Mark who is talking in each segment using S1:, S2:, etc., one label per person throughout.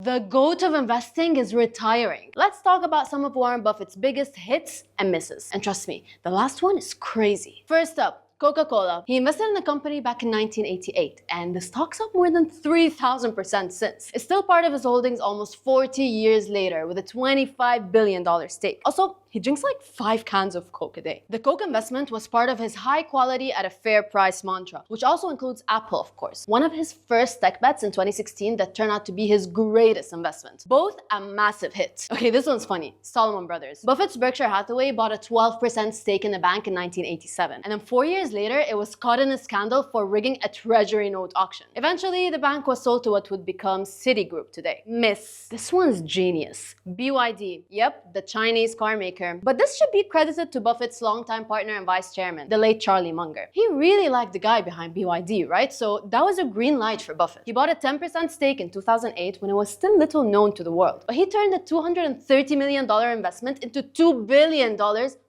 S1: The GOAT of investing is retiring. Let's talk about some of Warren Buffett's biggest hits and misses. And trust me, the last one is crazy. First up, Coca-Cola. He invested in the company back in 1988, and the stock's up more than 3,000% since. It's still part of his holdings almost 40 years later with a $25 billion stake. Also, he drinks like 5 cans of Coke a day. The Coke investment was part of his high quality at a fair price mantra, which also includes Apple, of course. One of his first tech bets in 2016 that turned out to be his greatest investment. Both a massive hit. Okay, this one's funny. Salomon Brothers. Buffett's Berkshire Hathaway bought a 12% stake in the bank in 1987. And then 4 years later, it was caught in a scandal for rigging a treasury note auction. Eventually, the bank was sold to what would become Citigroup today. Miss. This one's genius. BYD. Yep, the Chinese car maker. But this should be credited to Buffett's longtime partner and vice chairman, the late Charlie Munger. He really liked the guy behind BYD, right? So that was a green light for Buffett. He bought a 10% stake in 2008 when it was still little known to the world. But he turned a $230 million investment into $2 billion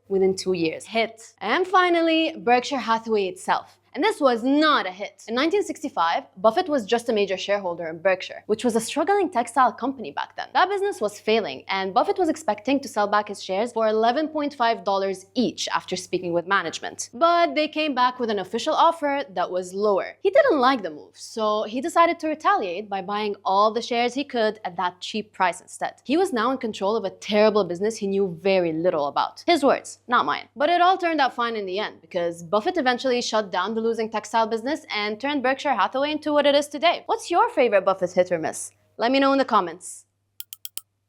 S1: within 2 years. Hit. And finally, Berkshire Hathaway itself. And this was not a hit. In 1965, Buffett was just a major shareholder in Berkshire, which was a struggling textile company back then. That business was failing, and Buffett was expecting to sell back his shares for $11.5 each after speaking with management. But they came back with an official offer that was lower. He didn't like the move, so he decided to retaliate by buying all the shares he could at that cheap price instead. He was now in control of a terrible business he knew very little about. His words, not mine. But it all turned out fine in the end, because Buffett eventually shut down the losing textile business and turned Berkshire Hathaway into what it is today. What's your favorite Buffett hit or miss? Let me know in the comments.